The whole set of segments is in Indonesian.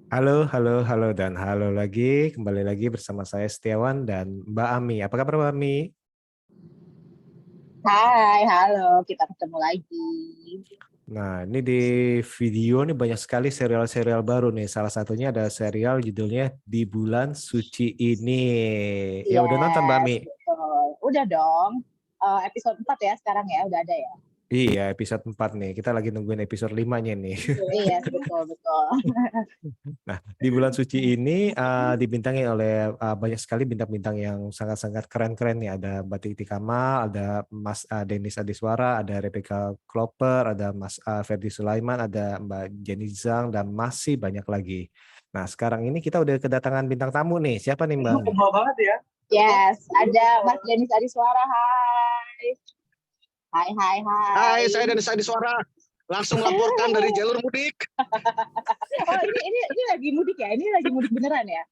Halo, halo, halo, dan halo lagi. Kembali lagi bersama saya Setiawan dan Mbak Ami. Apa kabar Mbak Ami? Hai, halo, kita ketemu lagi. Nah, ini di video nih banyak sekali serial-serial baru nih. Salah satunya ada serial judulnya Di Bulan Suci Ini. Ya udah nonton Mbak Ami? Yes, betul. Udah dong. Episode 4 ya sekarang ya, udah ada ya. Iya, episode 4 nih. Kita lagi nungguin episode 5-nya nih. Yes, betul, betul. Nah, di bulan suci ini dibintangi oleh banyak sekali bintang-bintang yang sangat-sangat keren-keren nih. Ada Mbak Titi Kamal, ada Mas Denis Adiswara, ada Rebecca Klopper, ada Mas Ferdi Sulaiman, ada Mbak Jenny Zhang, dan masih banyak lagi. Nah, sekarang ini kita udah kedatangan bintang tamu nih. Siapa nih Mbak Ami? Yes, ada Mas Denis Adiswara. Hai. Hai, hai, Hai, hai. saya Denis Adiswara. Langsung melaporkan dari jalur mudik. Oh, ini lagi mudik ya? Ini lagi mudik beneran ya?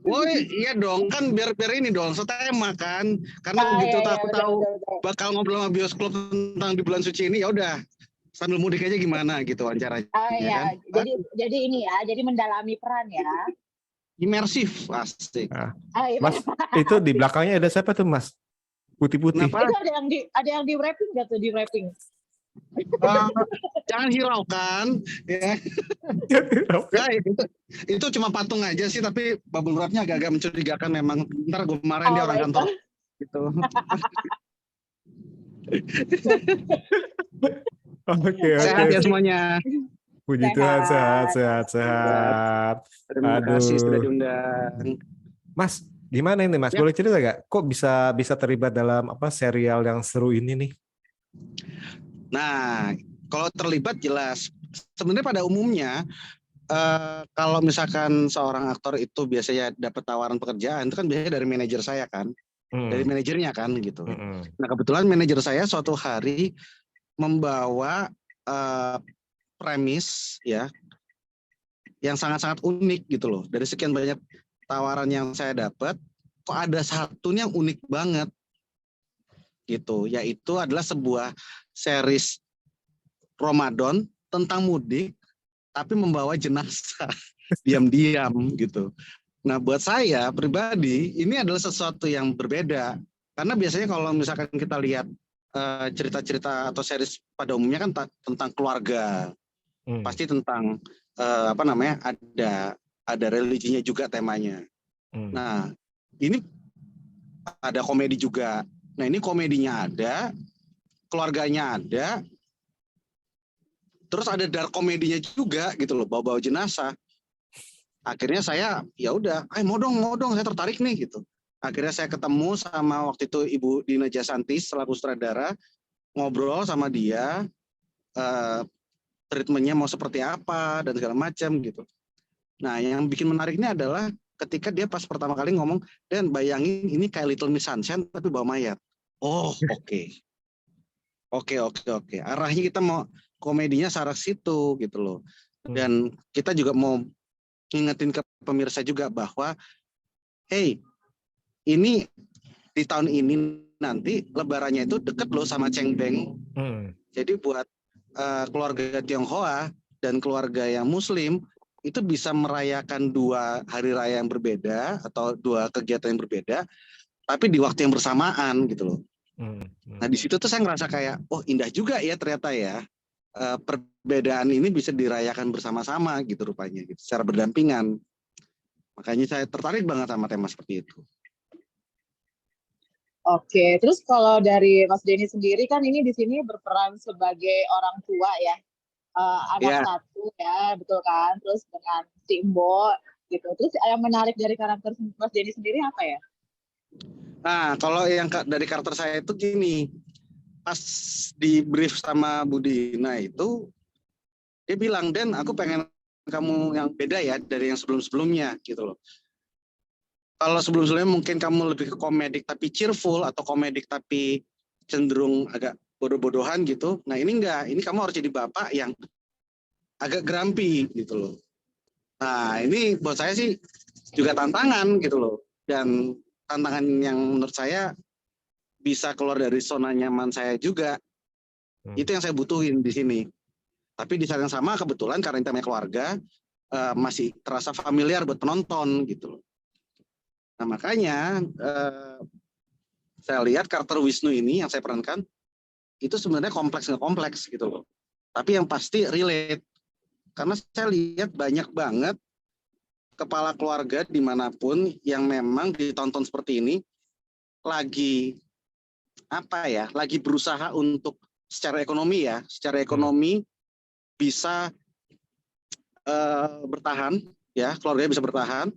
Woi, iya dong, kan biar ini dong, setema kan. Karena Oh, begitu iya, iya, aku betul, tahu betul, betul. bakal ngobrol sama bioskop tentang di bulan suci ini, ya udah sambil mudik aja gimana gitu wawancaranya Oh kan. iya, jadi ini ya, jadi mendalami peran ya. Imersif, asik. Ah, Oh, iya. Mas, itu di belakangnya ada siapa tuh Mas? Putih-putih. Kenapa? Itu ada yang di wrapping gak tuh di wrapping? Uh, jangan hiraukan, ya. Ya itu cuma patung aja sih, tapi bubble wrapnya agak-agak mencurigakan memang. Ntar gue marahin dia Oh, orang kantor gitu. Oke, oke. Sehat ya semuanya. Puji Tuhan, sehat, sehat. sehat, sehat. Terima kasih sudah Aduh. diundang. Mas, gimana ini Mas? Ya. Boleh cerita nggak? Kok bisa bisa terlibat dalam apa serial yang seru ini nih? Nah, kalau terlibat jelas. Sebenarnya pada umumnya, kalau misalkan seorang aktor itu biasanya dapat tawaran pekerjaan, itu kan biasanya dari manajer saya kan, dari Hmm. manajernya kan gitu. Hmm. Nah kebetulan manajer saya suatu hari membawa premis ya, yang sangat-sangat unik gitu loh. Dari sekian banyak tawaran yang saya dapat, kok ada satu yang unik banget gitu, yaitu adalah sebuah series Ramadan tentang mudik tapi membawa jenazah diam-diam gitu. Nah, buat saya pribadi ini adalah sesuatu yang berbeda karena biasanya kalau misalkan kita lihat cerita-cerita atau series pada umumnya kan tentang keluarga, pasti tentang apa namanya, ada religinya juga temanya. Nah, ini ada komedi juga. Nah, ini komedinya ada, keluarganya ada, terus ada dark komedinya juga gitu loh, bawa-bawa jenazah. Akhirnya saya ya udah, mau dong, saya tertarik nih gitu. Akhirnya saya ketemu sama waktu itu Ibu Dina Jasanti selaku sutradara, ngobrol sama dia, treatmentnya mau seperti apa dan segala macam gitu. Nah, yang bikin menariknya adalah ketika dia pas pertama kali ngomong, dan bayangin ini kayak Little Miss Sunshine tapi bawa mayat. Oh, oke. Arahnya kita mau komedinya sarah situ gitu loh. Dan kita juga mau ngingetin ke pemirsa juga bahwa, hey, ini di tahun ini nanti lebarannya itu deket loh sama Cengbeng. Jadi buat keluarga Tionghoa dan keluarga yang Muslim itu bisa merayakan dua hari raya yang berbeda atau dua kegiatan yang berbeda, tapi di waktu yang bersamaan gitu loh. Nah di situ tuh saya ngerasa kayak, oh indah juga ya ternyata ya, perbedaan ini bisa dirayakan bersama-sama gitu rupanya, gitu, secara berdampingan. Makanya saya tertarik banget sama tema seperti itu. Oke, terus kalau dari Mas Denny sendiri kan ini di sini berperan sebagai orang tua ya, anak satu ya, betul kan? Terus dengan Simbo gitu. Terus yang menarik dari karakter Mas Denny sendiri apa ya? Nah, kalau yang dari karakter saya itu gini, pas di brief sama Bu Dina itu, dia bilang, Den, aku pengen kamu yang beda ya dari yang sebelum-sebelumnya gitu loh. Kalau sebelum-sebelumnya mungkin kamu lebih ke komedik tapi cheerful, atau komedik tapi cenderung agak bodoh-bodohan gitu. Nah ini enggak, ini kamu harus jadi bapak yang agak grumpy gitu loh. Nah ini buat saya sih juga tantangan gitu loh. Dan tantangan yang menurut saya bisa keluar dari zona nyaman saya juga. Itu yang saya butuhin di sini. Tapi di saat yang sama kebetulan karena temanya keluarga, masih terasa familiar buat penonton gitu loh. Nah makanya saya lihat karakter Wisnu ini yang saya perankan itu sebenarnya kompleks nggak kompleks gitu loh. Tapi yang pasti relate. Karena saya lihat banyak banget kepala keluarga dimanapun yang memang ditonton seperti ini lagi lagi berusaha untuk secara ekonomi bisa bertahan, ya keluarganya bisa bertahan.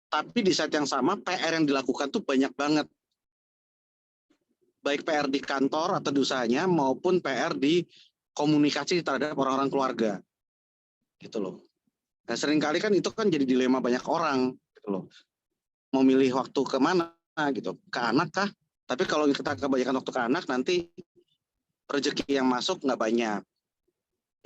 Tapi di saat yang sama PR yang dilakukan tuh banyak banget. Baik PR di kantor atau di usahanya maupun PR di komunikasi terhadap orang-orang keluarga. Gitu loh. Nah, seringkali kan itu kan jadi dilema banyak orang gitu loh. Mau milih waktu kemana gitu, ke anak kah? Tapi kalau kita kebanyakan waktu ke anak nanti rezeki yang masuk nggak banyak.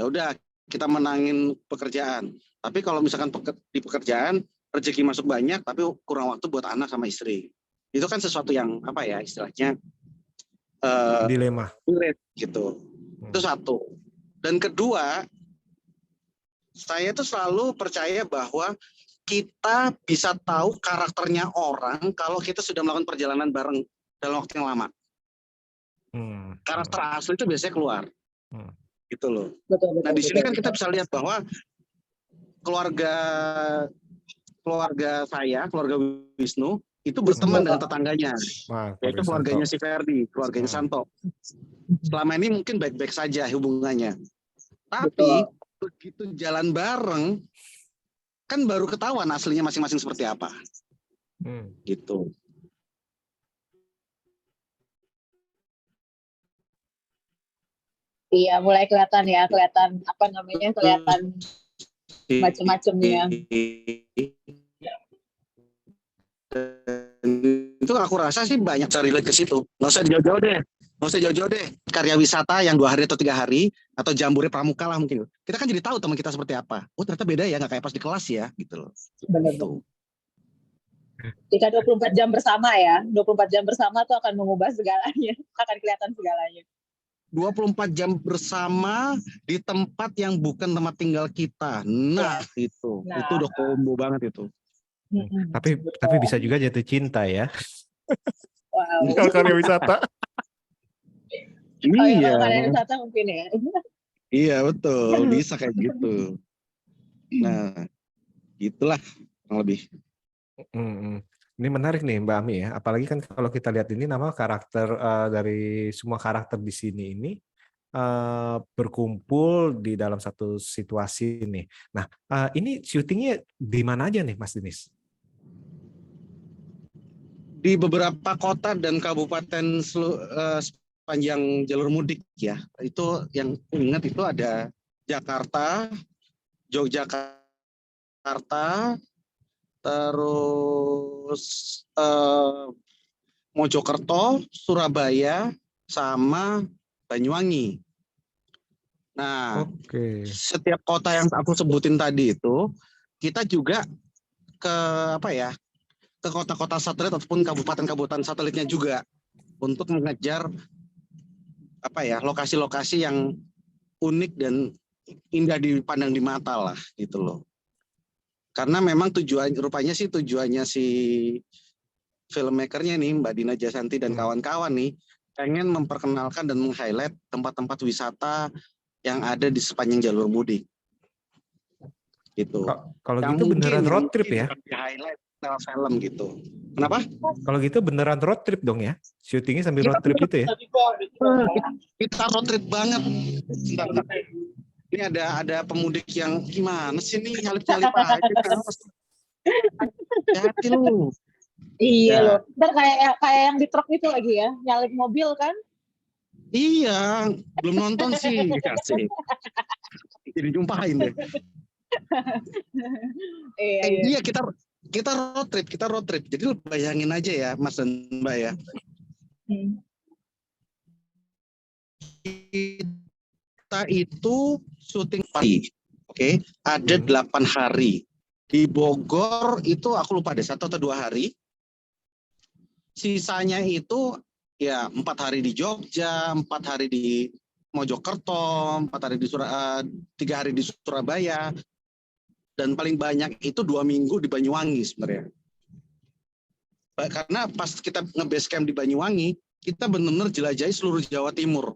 Ya udah kita menangin pekerjaan. Tapi kalau misalkan di pekerjaan rezeki masuk banyak tapi kurang waktu buat anak sama istri. Itu kan sesuatu yang istilahnya dilema gitu. Itu satu. Dan kedua, saya tuh selalu percaya bahwa kita bisa tahu karakternya orang kalau kita sudah melakukan perjalanan bareng dalam waktu yang lama. Karakter asli itu biasanya keluar. Gitu loh. Betul, nah di sini kan kita bisa lihat bahwa keluarga saya, keluarga Wisnu itu berteman dengan tetangganya, yaitu keluarganya si Ferdi, keluarganya Santo. Selama ini mungkin baik-baik saja hubungannya. Tapi begitu jalan bareng, kan baru ketahuan aslinya masing-masing seperti apa. Gitu. Iya, mulai kelihatan macam-macamnya. Itu aku rasa sih banyak cari relate ke situ. Nggak usah jauh-jauh deh. Karya wisata yang 2 hari atau 3 hari atau Jambore Pramuka lah mungkin. Kita kan jadi tahu teman kita seperti apa. Oh ternyata beda ya, nggak kayak pas di kelas ya gitu loh. Benar. Jika 24 jam bersama ya, 24 jam bersama tuh akan mengubah segalanya, akan kelihatan segalanya. 24 jam bersama di tempat yang bukan tempat tinggal kita. Nah, itu udah combo banget itu. Tapi bisa juga jatuh cinta ya. Wow. Kalau karya wisata. Iya. Kalau karya wisata mungkin ya. Iya betul, bisa kayak gitu. Nah, itulah kurang lebih. Ini menarik nih Mbak Ami ya, apalagi kan kalau kita lihat ini nama karakter dari semua karakter di sini ini berkumpul di dalam satu situasi nih. Nah, ini syutingnya di mana aja nih Mas Denis? Di beberapa kota dan kabupaten sepanjang jalur mudik ya. Itu yang ingat itu ada Jakarta, Yogyakarta, terus Mojokerto, Surabaya, sama Banyuwangi. Nah, setiap kota yang aku sebutin tadi itu, kita juga ke ke kota-kota satelit ataupun kabupaten-kabupaten satelitnya juga untuk mengejar lokasi-lokasi yang unik dan indah dipandang di mata lah gitu loh. Karena memang tujuannya si filmmakernya nih Mbak Dina Jasanti dan kawan-kawan nih pengen memperkenalkan dan meng-highlight tempat-tempat wisata yang ada di sepanjang jalur mudik. Gitu. Kalau gitu beneran road trip ya? Di-highlight lewat film gitu. Kenapa? Kalau gitu beneran road trip dong ya? Syutingnya sambil road trip gitu ya? Kita road trip banget. Ini ada pemudik yang gimana sih nih nyalip-nyalip aja. Hati lu. Iya loh. Ntar kayak yang di truk itu lagi ya, nyalip mobil kan? Iya, belum nonton sih. Kasih. Jadi jumpain deh. Iya kita road trip. Jadi lu bayangin aja ya Mas dan Mbak ya. Kita itu syuting pagi, oke? Ada 8 hari. Di Bogor itu aku lupa deh 1 atau 2 hari. Sisanya itu ya 4 hari di Jogja, 4 hari di Mojokerto, 3 hari di Surabaya. dan paling banyak itu 2 minggu di Banyuwangi sebenarnya. Karena pas kita nge-base camp di Banyuwangi, kita benar-benar jelajahi seluruh Jawa Timur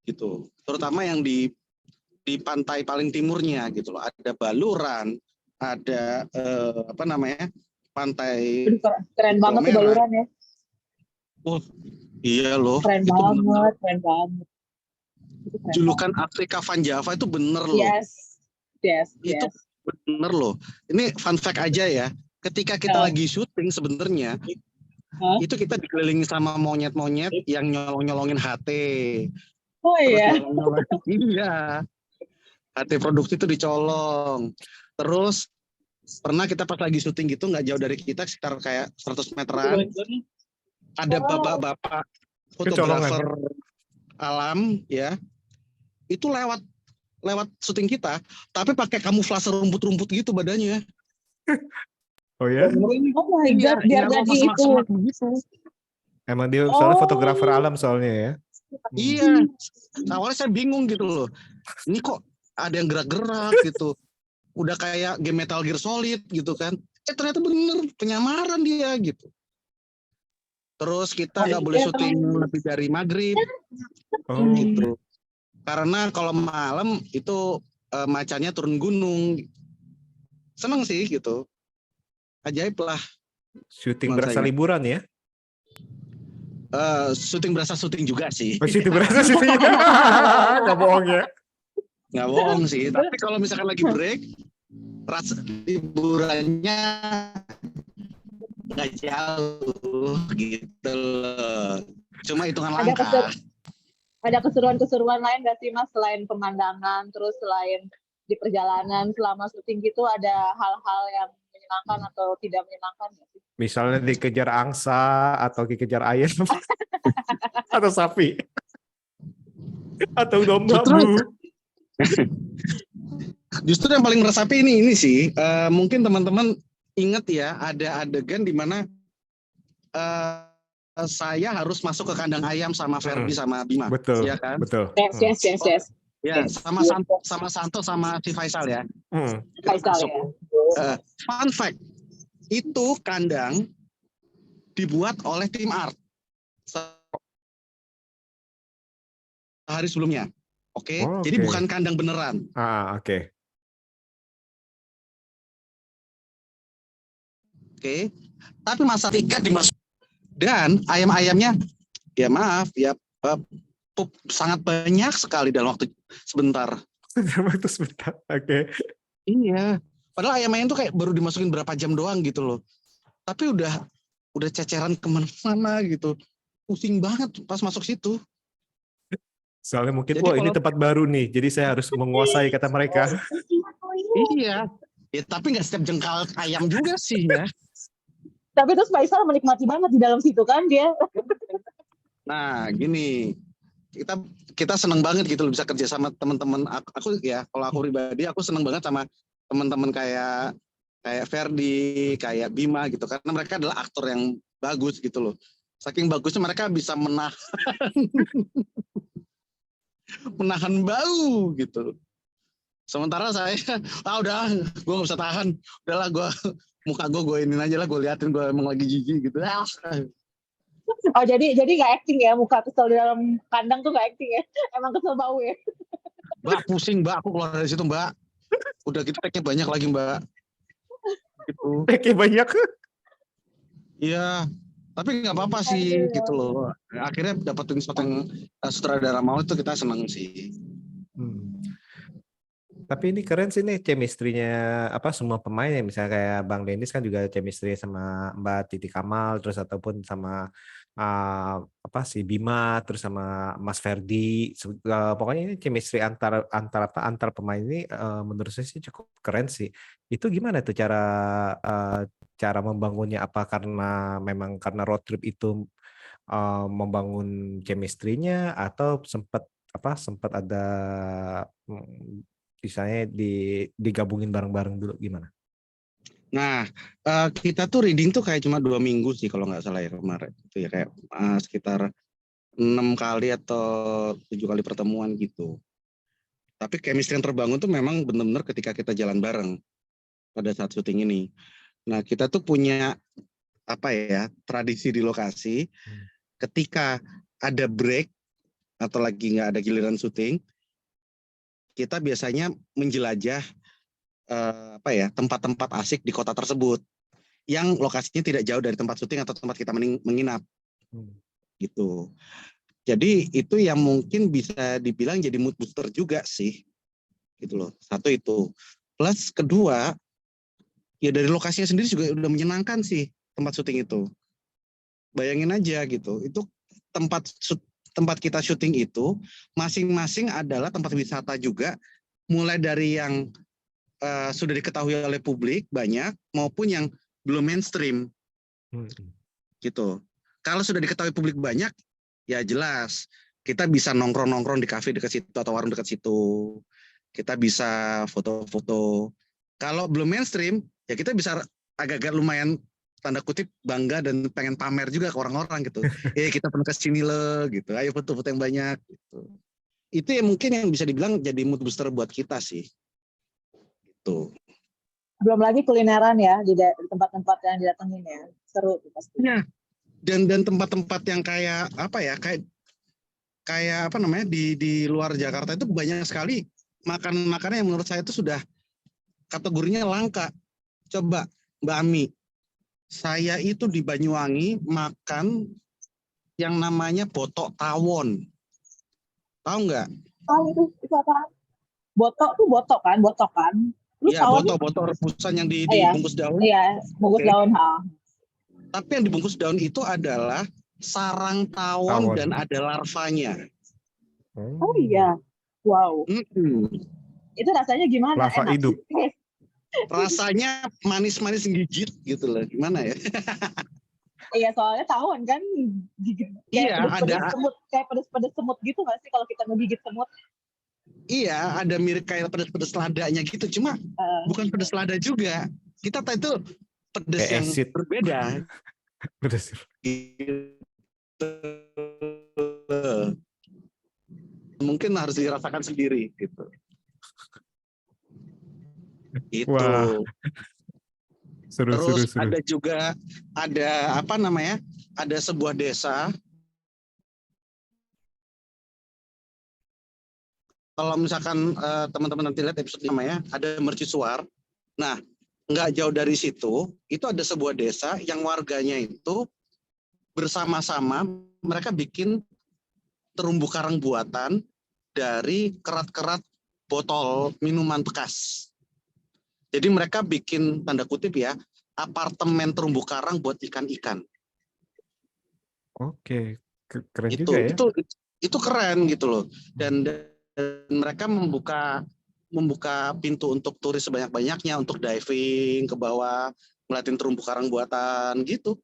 gitu, terutama yang di pantai paling timurnya gitu loh. Ada Baluran, ada pantai Keren banget tuh Merah. Baluran ya. Oh iya loh, Keren itu banget, keren banget. Julukan Afrika Van Java itu bener loh. Yes. Itu bener loh. Ini fun fact aja ya. Ketika kita lagi syuting sebenarnya, itu kita dikelilingi sama monyet-monyet yang nyolong-nyolongin HT. Oh iya. Iya. HT produksi itu dicolong. Terus pernah kita pas lagi syuting gitu, nggak jauh dari kita, sekitar kayak 100 meteran, ada bapak-bapak fotografer alam ya, itu lewat syuting kita, tapi pakai kamuflase rumput-rumput gitu badannya. Oh ya? Oh my God, biar jadi itu. Emang dia soalnya fotografer alam soalnya ya? Iya, awalnya saya bingung gitu loh. Ini kok ada yang gerak-gerak gitu. Udah kayak game Metal Gear Solid gitu kan. Ternyata bener penyamaran dia gitu. Terus kita nggak boleh syuting lebih dari maghrib gitu. Karena kalau malam itu macannya turun gunung. Seneng sih gitu. Ajaib lah. Syuting berasa liburan ya? Syuting berasa syuting juga sih. Syuting berasa syuting. Nggak bohong ya? Nggak bohong sih. Tapi kalau misalkan lagi break, rasa liburannya nggak jauh gitu loh. Cuma hitungan langkah. Ada keseruan-keseruan lain nggak sih Mas, selain pemandangan, terus selain di perjalanan selama syuting gitu, ada hal-hal yang menyenangkan atau tidak menyenangkan nggak sih? Misalnya dikejar angsa atau dikejar ayam atau sapi atau domba. Justru yang paling meresapi ini sih, mungkin teman-teman ingat ya, ada adegan di mana saya harus masuk ke kandang ayam sama Ferdi sama Bima. Betul. Ya kan? Betul. Yes. Ya, sama Santo sama si Faisal ya. Faisal ya. Fun fact, itu kandang dibuat oleh tim art sehari sebelumnya. Oke. Jadi bukan kandang beneran. Oke. Tapi masa tiket dimasuk dan ayam-ayamnya ya maaf ya sangat banyak sekali dalam waktu sebentar. Oke. Iya. Padahal ayam-ayam tuh kayak baru dimasukin berapa jam doang gitu loh. Tapi udah ceceran kemana-mana gitu. Pusing banget pas masuk situ. Soalnya mungkin, ini tempat baru nih, jadi saya harus menguasai kata mereka. Iya. Ya tapi nggak setiap jengkal ayam juga sih ya. Tapi terus Faisal menikmati banget di dalam situ kan dia. Nah gini, kita seneng banget gitu loh bisa kerja sama teman-teman. Aku ya, kalau aku pribadi aku seneng banget sama teman-teman kayak Ferdi, kayak Bima gitu, karena mereka adalah aktor yang bagus gitu loh. Saking bagusnya mereka bisa menahan bau gitu. Sementara saya, udah, gue nggak bisa tahan, udahlah muka gue inin aja lah, gue liatin gue emang lagi jijik gitu. Oh jadi nggak acting ya, muka kesel di dalam kandang tuh nggak acting ya, emang kesel bau ya. Mbak pusing Mbak, aku keluar dari situ Mbak. Udah gitu take-nya banyak lagi Mbak. Gitu. Take-nya banyak. Iya, tapi nggak apa-apa sih gitu loh. Akhirnya dapetin sesuatu yang sutradara mau, itu kita senang sih. Tapi ini keren sih nih chemistry-nya semua pemain ya, misalnya kayak Bang Dennis kan juga chemistry sama Mbak Titi Kamal, terus ataupun sama si Bima, terus sama Mas Ferdi. Pokoknya ini chemistry antar pemain ini menurut saya sih cukup keren sih. Itu gimana tuh cara membangunnya? Apa karena road trip itu membangun chemistry-nya, atau sempat ada misalnya digabungin bareng-bareng dulu, gimana? Nah, kita tuh reading tuh kayak cuma 2 minggu sih kalau nggak salah ya kemarin. Itu ya kayak sekitar 6 kali atau 7 kali pertemuan gitu. Tapi chemistry yang terbangun tuh memang benar-benar ketika kita jalan bareng. pada saat syuting ini. Nah, kita tuh punya tradisi di lokasi ketika ada break atau lagi nggak ada giliran syuting, kita biasanya menjelajah tempat-tempat asik di kota tersebut yang lokasinya tidak jauh dari tempat syuting atau tempat kita menginap. Gitu. Jadi itu yang mungkin bisa dibilang jadi mood booster juga sih. Gitu loh. Satu itu. Plus kedua, ya dari lokasinya sendiri juga udah menyenangkan sih tempat syuting itu. Bayangin aja gitu. Itu tempat kita syuting itu masing-masing adalah tempat wisata juga, mulai dari yang sudah diketahui oleh publik banyak maupun yang belum mainstream. Gitu. Kalau sudah diketahui publik banyak, ya jelas kita bisa nongkrong-nongkrong di kafe dekat situ atau warung dekat situ. Kita bisa foto-foto. Kalau belum mainstream, ya kita bisa agak-agak lumayan tanda kutip bangga dan pengen pamer juga ke orang-orang gitu. Kita pernah ke sini loh gitu. Ayo foto-foto yang banyak gitu. Itu yang mungkin yang bisa dibilang jadi mood booster buat kita sih. Gitu. Belum lagi kulineran ya di tempat-tempat yang didatengin ya. Seru tuh pasti. Ya. Dan tempat-tempat yang kayak di luar Jakarta itu banyak sekali makanan-makanan yang menurut saya itu sudah kategorinya langka. Coba Mbak Ami, saya itu di Banyuwangi makan yang namanya botok tawon. Tahu nggak? Oh, itu apa? Botok kan? Lu ya, tawon botok rebusan yang dibungkus daun. Iya, bungkus daun. Tapi yang dibungkus daun itu adalah sarang tawon dan ada larvanya. Oh iya, wow. Itu rasanya gimana? Larva enak hidup. Rasanya manis-manis gigit gitu loh, gimana ya? Iya, soalnya tawon kan gigit kayak pedes-pedes semut gitu nggak sih kalau kita ngegigit semut? Iya, ada mirip kayak pedes-pedes ladanya gitu, cuma bukan pedes lada juga. Kita tahu itu pedes yang berbeda. Pedes. Mungkin harus dirasakan sendiri gitu. Itu. Wah. Seru. Ada juga ada sebuah desa. Kalau misalkan teman-teman nanti lihat episode namanya ada mercusuar. Nah, nggak jauh dari situ itu ada sebuah desa yang warganya itu bersama-sama mereka bikin terumbu karang buatan dari kerat-kerat botol minuman bekas. Jadi mereka bikin tanda kutip ya apartemen terumbu karang buat ikan-ikan. Oke, keren juga ya. Itu keren gitu loh. Dan mereka membuka pintu untuk turis sebanyak-banyaknya untuk diving ke bawah, ngeliatin terumbu karang buatan gitu.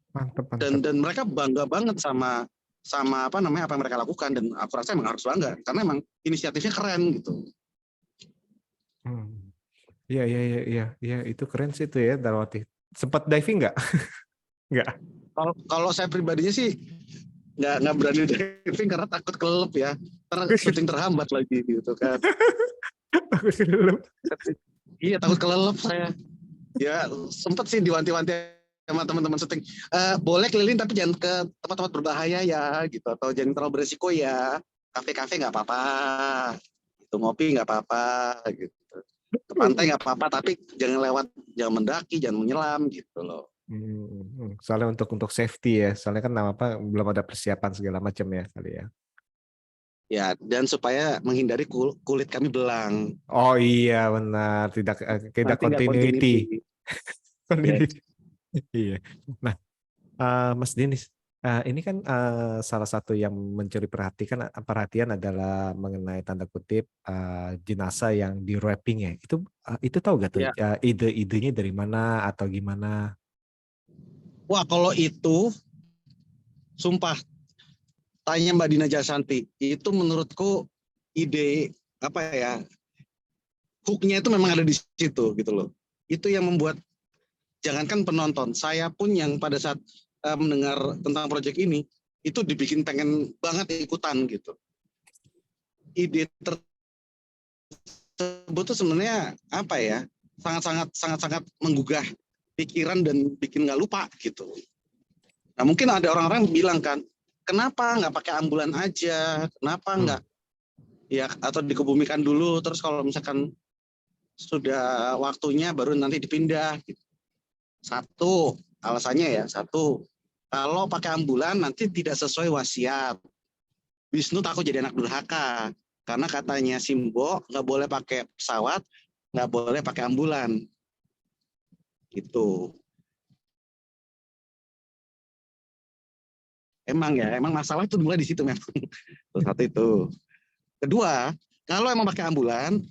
Mantap. Dan mereka bangga banget sama apa yang mereka lakukan, dan aku rasa emang harus bangga karena emang inisiatifnya keren gitu. Iya, itu keren sih itu ya, Darwati. Sempat diving nggak? Nggak. Kalau saya pribadinya sih nggak berani diving karena takut kelelep ya. Karena syuting terhambat lagi gitu kan. Takut kelelep. Iya, takut kelelep saya. Ya sempet sih diwanti-wanti sama teman-teman syuting. Boleh keliling tapi jangan ke tempat-tempat berbahaya ya gitu, atau jangan terlalu beresiko ya. Kafe-kafe nggak apa-apa. Itu ngopi nggak apa-apa gitu. Ke pantai nggak apa-apa, tapi jangan mendaki, jangan menyelam gitu loh. Soalnya untuk safety ya, soalnya kan belum ada persiapan segala macam ya kali ya. Ya, dan supaya menghindari kulit kami belang. Oh iya benar, tidak continuity. Iya. Nah, Mas Denis, ini kan salah satu yang mencuri perhatian adalah mengenai tanda kutip jenazah yang di wrapping ya. Itu tahu gak tuh ide-idenya dari mana atau gimana? Wah, kalau itu sumpah tanya Mbak Dina Jasanti, itu menurutku ide hooknya itu memang ada di situ gitu loh. Itu yang membuat jangankan penonton, saya pun yang pada saat mendengar tentang proyek ini itu dibikin pengen banget ikutan gitu. Ide tersebut tuh sebenarnya apa ya, sangat-sangat menggugah pikiran dan bikin nggak lupa gitu. Nah mungkin ada orang-orang yang bilang kan, kenapa nggak pakai ambulan aja, kenapa nggak ya atau dikebumikan dulu, terus kalau misalkan sudah waktunya baru nanti dipindah. Satu alasannya ya, kalau pakai ambulan nanti tidak sesuai wasiat. Wisnu takut jadi anak durhaka karena katanya Simbo nggak boleh pakai pesawat, nggak boleh pakai ambulan. Gitu. Emang masalah itu mulai di situ memang. Satu itu. Kedua, kalau emang pakai ambulan,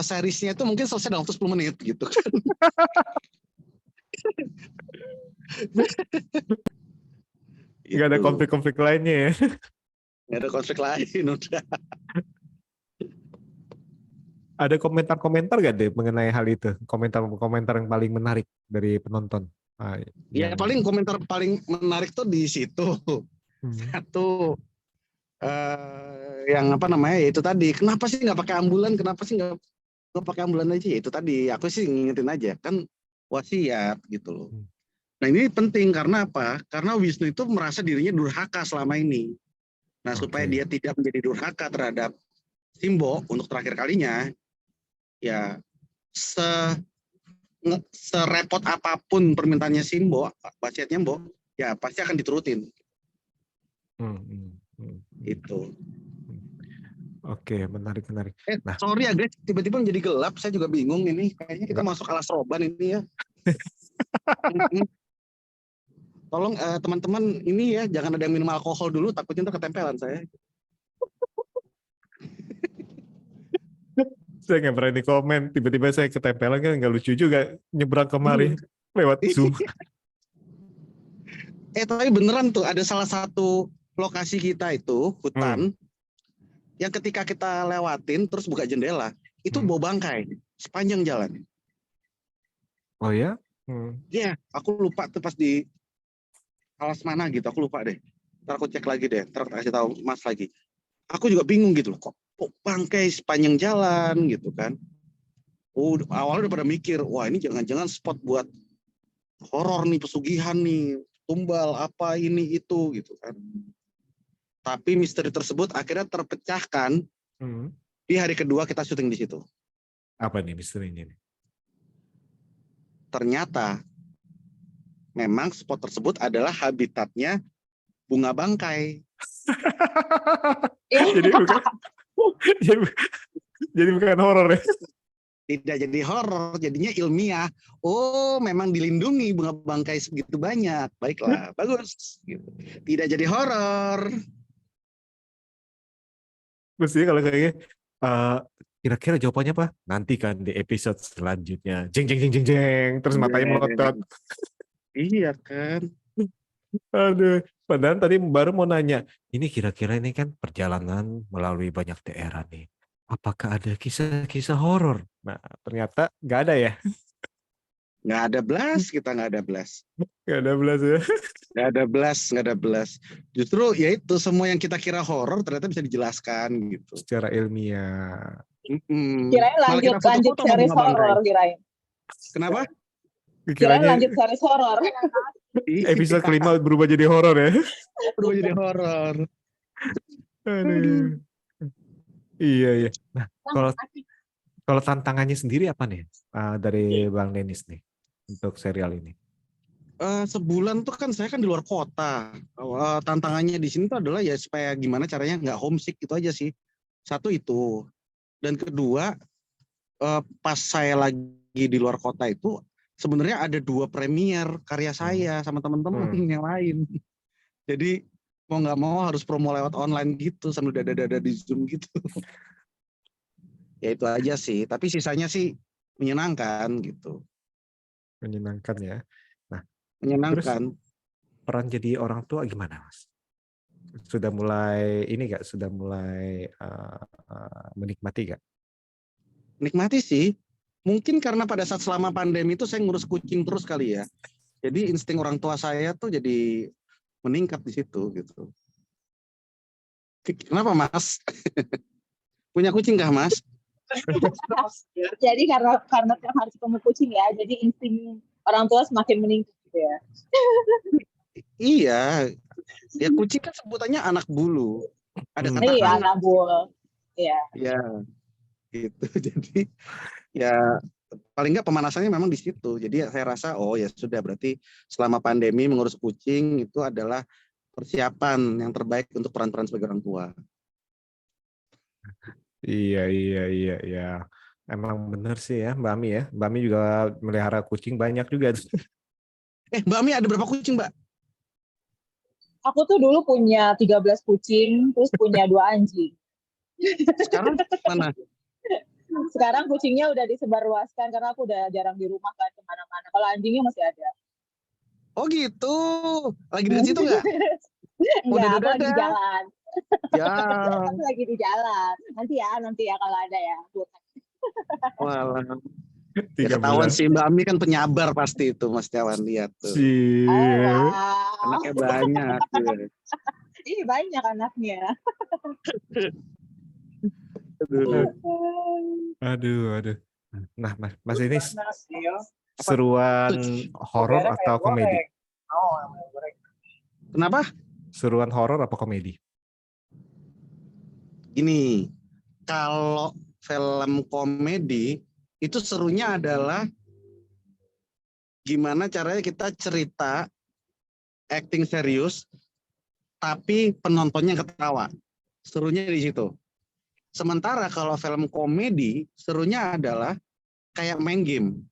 seriesnya itu mungkin selesai dalam waktu 10 menit gitu kan. Nggak ada konflik-konflik lainnya ya. Nggak ada konflik lain udah. Ada komentar-komentar nggak deh mengenai hal itu? Komentar-komentar yang paling menarik dari penonton? Ya paling komentar paling menarik tuh di situ. Satu yang apa namanya ya itu tadi, kenapa sih nggak pakai ambulan? Kenapa sih nggak pakai ambulan aja? Ya itu tadi aku sih ngingetin aja kan wasiat gitu loh. Nah ini penting karena apa? Karena Wisnu itu merasa dirinya durhaka selama ini. Nah supaya dia tidak menjadi durhaka terhadap Simbo untuk terakhir kalinya, ya serepot apapun permintaannya Simbo, wasiatnya Mbok, ya pasti akan diturutin. Itu. Oke, menarik. Nah, sorry ya guys, tiba-tiba menjadi gelap, saya juga bingung ini. Kayaknya kita masuk alas roban ini ya. Tolong teman-teman ini ya, jangan ada yang minum alkohol dulu, takutnya ntar ketempelan saya. Saya nggak berani komen, tiba-tiba saya ketempelan kan nggak lucu juga nyebrang kemari lewat Zoom. Tapi beneran tuh ada salah satu lokasi kita itu hutan yang ketika kita lewatin terus buka jendela itu bau bangkai sepanjang jalan. Oh ya? Iya, aku lupa tuh pas di alas mana gitu, aku lupa deh. Ntar aku cek lagi deh, ntar kasih tahu Mas lagi. Aku juga bingung gitu loh, kok bangkai sepanjang jalan gitu kan. Awalnya udah pada mikir, wah ini jangan-jangan spot buat horor nih, pesugihan nih, tumbal apa ini itu gitu kan. Tapi misteri tersebut akhirnya terpecahkan di hari kedua kita syuting di situ. Apa nih misterinya? Ternyata memang spot tersebut adalah habitatnya bunga bangkai. jadi bukan horor ya? Tidak jadi horor, jadinya ilmiah. Oh, memang dilindungi bunga bangkai segitu banyak. Baiklah, bagus. Tidak jadi horor. Mestinya kalau kayaknya kira-kira jawabannya apa? Nanti kan di episode selanjutnya. Jeng. Terus matanya melotot. Iya kan. Aduh. Padahal tadi baru mau nanya. Ini kira-kira ini kan perjalanan melalui banyak daerah nih. Apakah ada kisah-kisah horor? Nah, ternyata nggak ada ya. Nggak ada belas, kita nggak ada belas. Nggak ada belas ya. Nggak ada belas. Justru ya itu semua yang kita kira horor ternyata bisa dijelaskan gitu. Secara ilmiah. Kirain lanjut series horor kirain. Kenapa? Kirain lanjut series horor. Episode kelima berubah jadi horor ya. Berubah jadi horor. Aduh. Iya. Nah, kalau tantangannya sendiri apa nih dari Bang Dennis nih untuk serial ini? Sebulan tuh kan saya kan di luar kota. Tantangannya di sini tuh adalah ya supaya gimana caranya nggak homesick itu aja sih. Satu itu. Dan kedua, pas saya lagi di luar kota itu sebenarnya ada 2 premier karya saya sama teman-teman yang lain. Jadi mau nggak mau harus promo lewat online gitu sambil dada-dada di Zoom gitu. Ya itu aja sih. Tapi sisanya sih menyenangkan gitu. Menyenangkan ya. Nah, menyenangkan. Terus peran jadi orang tua gimana, Mas? Sudah mulai sudah mulai menikmati nggak? Nikmati sih. Mungkin karena pada saat selama pandemi itu saya ngurus kucing terus kali ya. Jadi insting orang tua saya tuh jadi meningkat di situ gitu. Kenapa Mas? Punya kucing kah Mas? Jadi karena tiap hari ketemu kucing ya, jadi insting orang tua semakin meningkat gitu ya. Iya, ya kucing kan sebutannya anak bulu. Ada kata Iya, anak. anak buah. Iya. Ya, gitu. Jadi ya paling nggak pemanasannya memang di situ. Jadi saya rasa oh ya sudah berarti selama pandemi mengurus kucing itu adalah persiapan yang terbaik untuk peran-peran sebagai orang tua. Iya, iya, iya, iya. Emang bener sih ya, Mbak Ami ya. Mbak Ami juga melihara kucing banyak juga. Mbak Mi ada berapa kucing, Mbak? Aku tuh dulu punya 13 kucing, terus punya 2 anjing. Sekarang mana? Sekarang kucingnya udah disebarluaskan karena aku udah jarang di rumah kan kemana-mana. Kalau anjingnya masih ada. Oh gitu. Lagi di situ nggak? Enggak, aku lagi di Dadah. jalan. Ya. Aku lagi di jalan. Nanti ya kalau ada ya. Walah. Ya 3 ketahuan bulan. sih Mbak Ami kan penyabar pasti itu Mas Jawan lihat tuh. Cie. Wow. Anaknya banyak. Gitu. Ini banyak anaknya. Aduh. Nah, Mas ini seruan horor atau komedi? Kenapa? Seruan horor apa komedi? Gini, kalau film komedi itu serunya adalah gimana caranya kita cerita acting serius tapi penontonnya ketawa. Serunya di situ. Sementara kalau film komedi serunya adalah kayak main game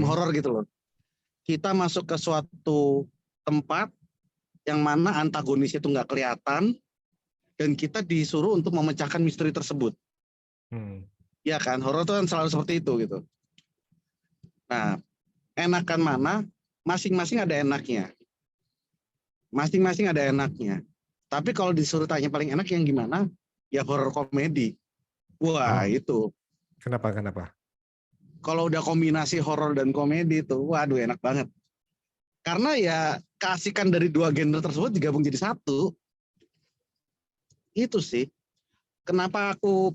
horor gitu loh. Kita masuk ke suatu tempat yang mana antagonis itu nggak kelihatan dan kita disuruh untuk memecahkan misteri tersebut. Ya kan, horor itu kan selalu seperti itu gitu. Nah, enakan mana? Masing-masing ada enaknya. Masing-masing ada enaknya. Tapi kalau disuruh tanya paling enak yang gimana? Ya horor komedi. Wah, itu. Kenapa? Kalau udah kombinasi horor dan komedi itu, waduh enak banget. Karena ya keasikan dari dua genre tersebut digabung jadi satu. Itu sih. Kenapa aku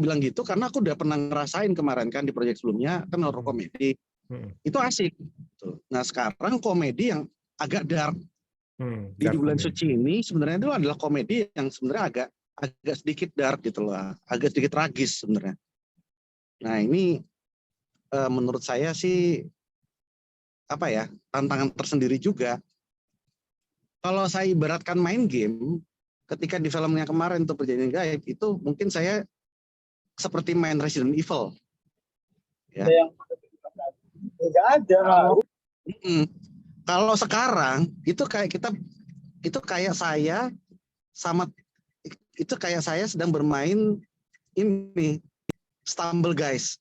bilang gitu? Karena aku udah pernah ngerasain kemarin kan di proyek sebelumnya kan horor komedi. Itu asik. Nah, sekarang komedi yang agak dark. Di bulan suci ini sebenarnya itu adalah komedi yang sebenarnya agak sedikit dark gitu loh. Agak sedikit tragis sebenarnya. Nah, ini menurut saya sih tantangan tersendiri juga. Kalau saya ibaratkan main game, ketika di filmnya kemarin untuk Perjanjian Gaib itu mungkin saya seperti main Resident Evil. Ya. Tidak ada. Kalau sekarang itu kayak saya sedang bermain ini Stumble Guys.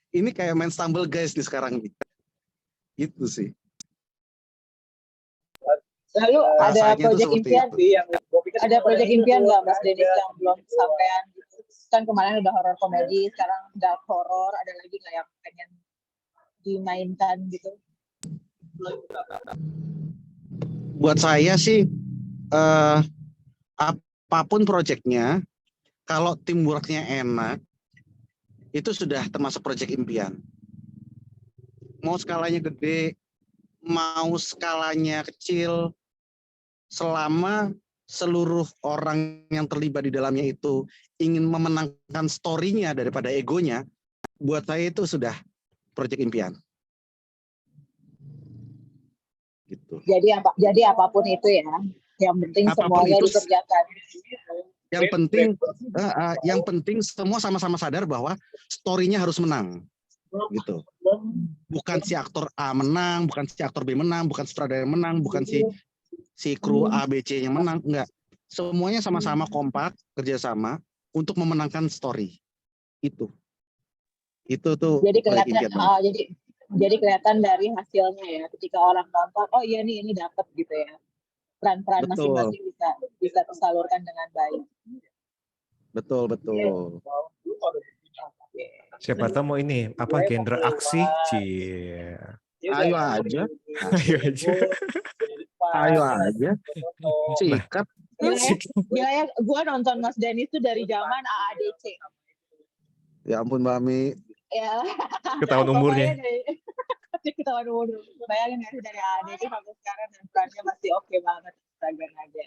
Ini kayak main Stumble Guys di sekarang nih. Itu sih. Lalu ada proyek impian? Ada proyek impian nggak Mas Denis yang belum kesampaian? Kan kemarin udah horor komedi, sekarang dark horror. Ada lagi nggak yang pengen dimainkan gitu? Buat saya sih apapun proyeknya, kalau teamworknya enak, itu sudah termasuk proyek impian. Mau skalanya gede, mau skalanya kecil, selama seluruh orang yang terlibat di dalamnya itu ingin memenangkan story-nya daripada egonya, buat saya itu sudah proyek impian. Gitu. Jadi apapun itu ya, yang penting apapun semuanya itu, dikerjakan. Yang penting semua sama-sama sadar bahwa story-nya harus menang. Gitu. Bukan si aktor A menang, bukan si aktor B menang, bukan sutradara yang menang, bukan si kru A, B, C yang menang, enggak. Semuanya sama-sama kompak, kerjasama untuk memenangkan story. Itu tuh. Jadi kelihatan dari hasilnya ya, ketika orang nonton, oh iya nih ini dapat gitu ya. Peran-peran masing-masing bisa tersalurkan dengan baik. Betul. Siapa tahu mau ini genre aksi, cie. Ayo aja, Ayo aja. ayo aja. Nah, Sikat. Gila ya, gue nonton Mas Denny itu dari zaman AADC. Ya ampun Mbak Ami. Ya, ketahuan umurnya. pokoknya dari ketahuan umur. Bayangin ya dari AADC sampai sekarang dan perannya masih oke banget. Instagram aja.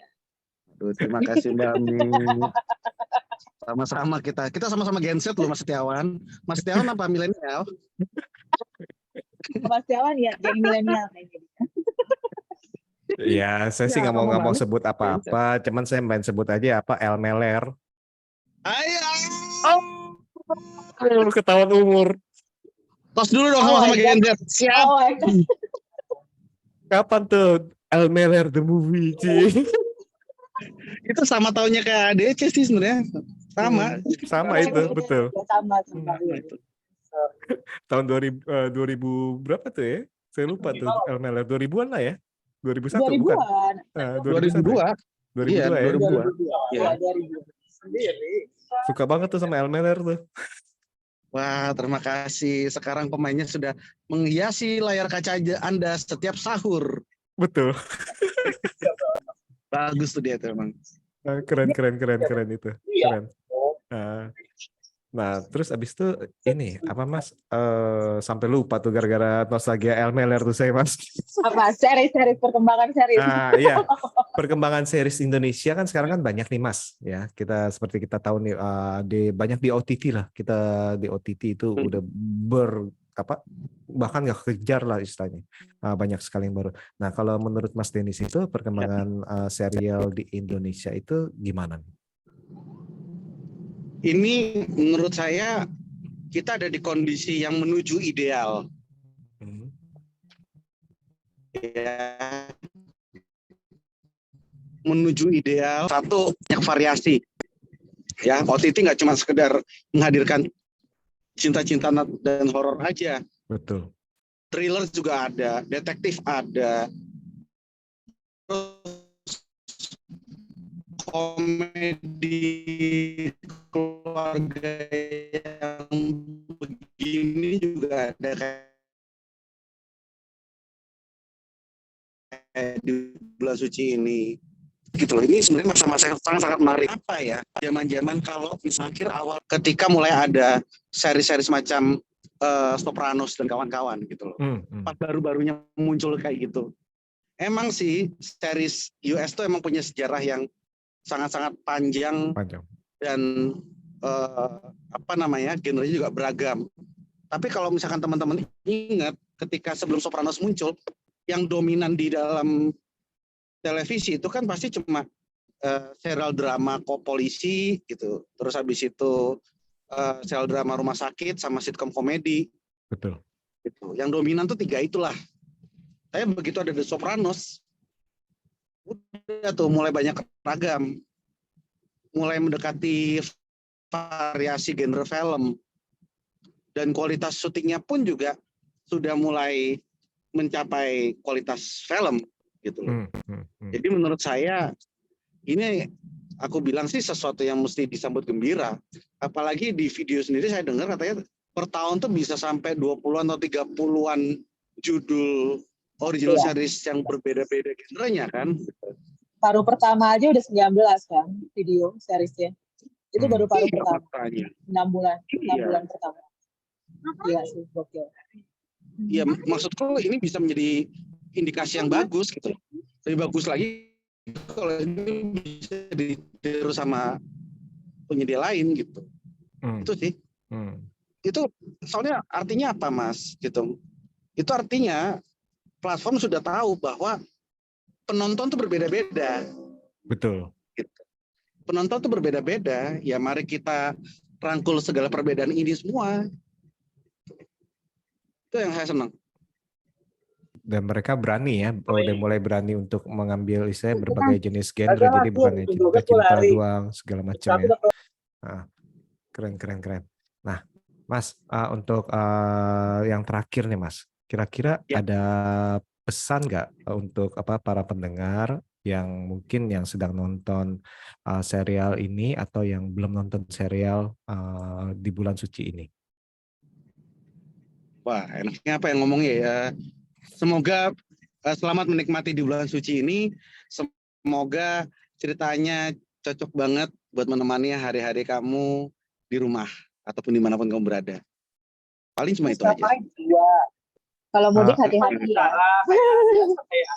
Aduh, terima kasih Mbak Ami. Sama-sama kita sama-sama genset loh Mas Setiawan. Mas Setiawan apa milenial? Mas Setiawan ya, geng milenial kayaknya. Ya, saya sih Ya, nggak mau banget. sebut apa-apa, cuman saya main sebut aja apa Elmeler. Ayo. Ketahuan umur. Tos dulu dong Oh sama-sama my God. genset. Siap. Oh my God. Kapan tuh Elmeler the movie, Ci? Itu sama tahunnya kayak ADC sih sebenarnya. Sama. Sama itu, betul. Ya, sama. Itu. Tahun 2000 berapa tuh ya? Saya lupa tuh Elmeler 2000-an lah ya. 2001 bukan? 2000-an. 2002. 2002 Iya, ya. 2002. Iya, 2000. Suka banget tuh sama Elmeler tuh. Wah, terima kasih. Sekarang pemainnya sudah menghiasi layar kaca Anda setiap sahur. Betul. Bagus tuh dia tuh emang. Keren itu. Keren. Nah, terus abis itu ini apa Mas? Sampai lupa tuh gara-gara nostalgia Elmeler tuh saya Mas. Apa? Series perkembangan series. Iya. Perkembangan series Indonesia kan sekarang kan banyak nih Mas. Ya, seperti kita tahu nih banyak di OTT lah. Kita di OTT itu udah bahkan nggak kejar lah istilahnya. Banyak sekali yang baru. Nah, kalau menurut Mas Denis itu perkembangan serial di Indonesia itu gimana? Ini menurut saya kita ada di kondisi yang menuju ideal. Ya. Menuju ideal, satu, banyak variasi. Ya, OTT nggak cuma sekedar menghadirkan cinta-cinta dan horor aja. Betul. Thriller juga ada, detektif ada, komedi keluarga yang begini juga ada kayak di bulan suci ini. Gitu loh. Ini sebenarnya masa-masa yang sangat-sangat menarik. Apa ya? Zaman-zaman kalau misalnya awal ketika mulai ada seri-seri semacam Sopranos dan kawan-kawan gitu loh. Pas baru-barunya muncul kayak gitu. Emang sih series US tuh emang punya sejarah yang sangat-sangat panjang. Dan genrenya juga beragam. Tapi kalau misalkan teman-teman ingat ketika sebelum Sopranos muncul, yang dominan di dalam televisi itu kan pasti cuma serial drama polisi gitu. Terus habis itu serial drama rumah sakit sama sitkom komedi. Betul. Gitu. Yang dominan tuh 3 itulah. Tapi begitu ada The Sopranos, udah tuh mulai banyak ragam. Mulai mendekati variasi genre film. Dan kualitas syutingnya pun juga sudah mulai mencapai kualitas film gitu loh. Jadi menurut saya ini aku bilang sih sesuatu yang mesti disambut gembira. Apalagi di video sendiri saya dengar katanya per tahun tuh bisa sampai 20-an atau 30-an judul original series yang berbeda-beda genrenya kan. Paruh pertama aja udah 19 kan video seriesnya. Itu baru paruh pertama. 6 bulan pertama. Iya sih, gokil. Ya maksudku ini bisa menjadi indikasi yang bagus gitu. Lebih bagus lagi kalau ini bisa ditiru sama penyedia lain gitu. Itu sih. Itu soalnya artinya apa Mas gitu. Itu artinya platform sudah tahu bahwa penonton tuh berbeda-beda. Betul. Gitu. Penonton tuh berbeda-beda. Ya mari kita rangkul segala perbedaan ini semua. Itu yang saya senang. Dan mereka berani ya, udah mulai berani untuk mengambil berbagai jenis genre, jadi bukannya cinta-cinta doang segala macam ya. Keren. Nah, Mas, untuk yang terakhir nih Mas, kira-kira ada pesan nggak untuk para pendengar yang mungkin yang sedang nonton serial ini atau yang belum nonton serial di bulan suci ini? Wah, enaknya apa yang ngomongnya ya? Semoga selamat menikmati di bulan suci ini. Semoga ceritanya cocok banget buat menemani hari-hari kamu di rumah ataupun dimanapun kamu berada. Paling cuma itu aja. Kalau mudik hati-hati ya.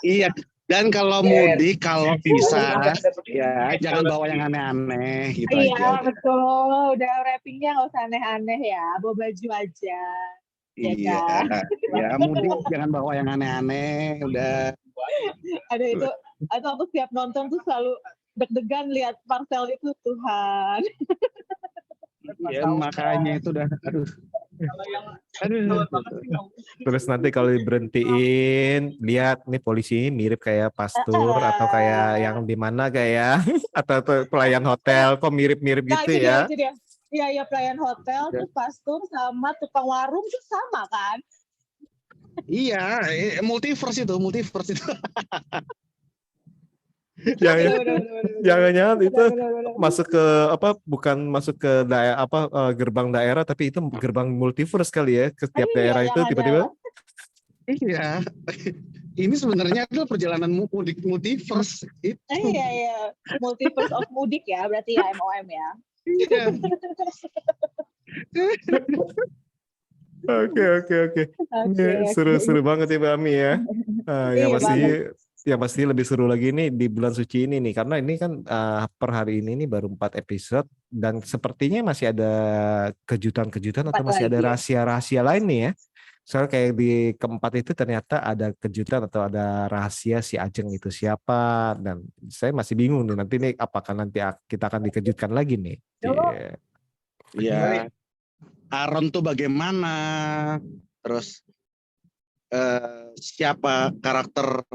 Iya. Dan kalau mudik, kalau bisa, ya jangan bawa yang aneh-aneh gitu aja. Iya betul. Udah wrappingnya nggak usah aneh-aneh ya. Bawa baju aja. Iya. Ya mudik jangan bawa yang aneh-aneh. Udah. Ada itu. Atau aku setiap nonton tuh selalu deg-degan lihat Marcel itu, Tuhan. Ya makanya itu udah. Aduh. Terus nanti kalau diberhentiin, lihat nih polisi ini mirip kayak pastur atau kayak yang di mana kayak atau pelayan hotel, kok mirip-mirip Nah, gitu itu ya? dia. Iya, pelayan hotel, terus pastor sama tukang warung tuh sama kan? Iya, multiverse itu. Jangan-jangan itu masuk ke apa? Bukan masuk ke daerah apa gerbang daerah, tapi itu gerbang multiverse kali ya. Ke setiap daerah itu tiba-tiba. Iya. Ini sebenarnya adalah perjalanan mudik multiverse. Iya. Multiverse of mudik ya, berarti ya MOM ya. Iya. Oke. Seru banget ya Mbak Ami ya. Yang pasti lebih seru lagi nih di bulan suci ini nih, karena ini kan per hari ini baru 4 episode dan sepertinya masih ada kejutan-kejutan atau masih ada rahasia-rahasia lain nih ya. Soalnya kayak di keempat itu ternyata ada kejutan atau ada rahasia si Ajeng itu siapa, dan saya masih bingung nih nanti nih apakah nanti kita akan dikejutkan lagi nih. Iya. Aaron tuh bagaimana? Terus siapa karakter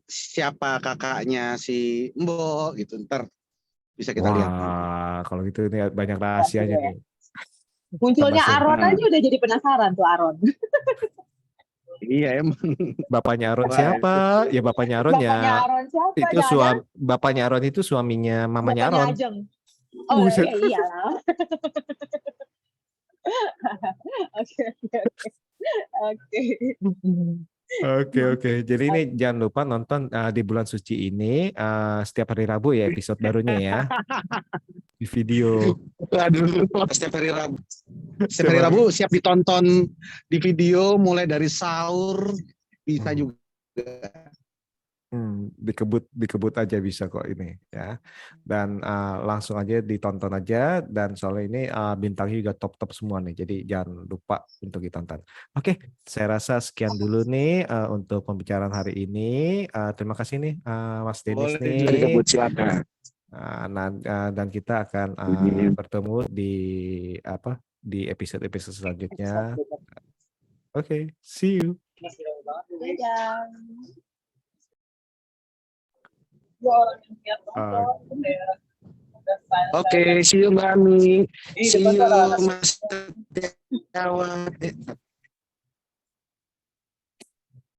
siapa kakaknya si Mbok gitu, ntar bisa kita lihat. Kalau gitu ini banyak rahasianya nih. Munculnya Aaron aja udah jadi penasaran tuh Aaron. Iya emang. Bapaknya Aaron siapa? Ya bapaknya Aaron ya. Bapaknya Aaron siapa? Itu bapaknya Aaron itu suaminya mamanya bapaknya Aaron. Ajeng. Oh ya iyalah. Oke. Jadi ini jangan lupa nonton di bulan suci ini setiap hari Rabu ya episode barunya ya. Di video. Aduh, setiap hari Rabu. Setiap hari Rabu siap ditonton di video mulai dari sahur bisa juga. Dikebut aja bisa kok ini ya, dan langsung aja ditonton aja, dan soalnya ini bintangnya juga top semua nih, jadi jangan lupa untuk ditonton. Oke, saya rasa sekian dulu nih untuk pembicaraan hari ini. Terima kasih nih Mas Denis nih. Dan kita akan bertemu di episode selanjutnya. Oke, see you. Oke, see you Mbak Ami. See you Mas Setiawan.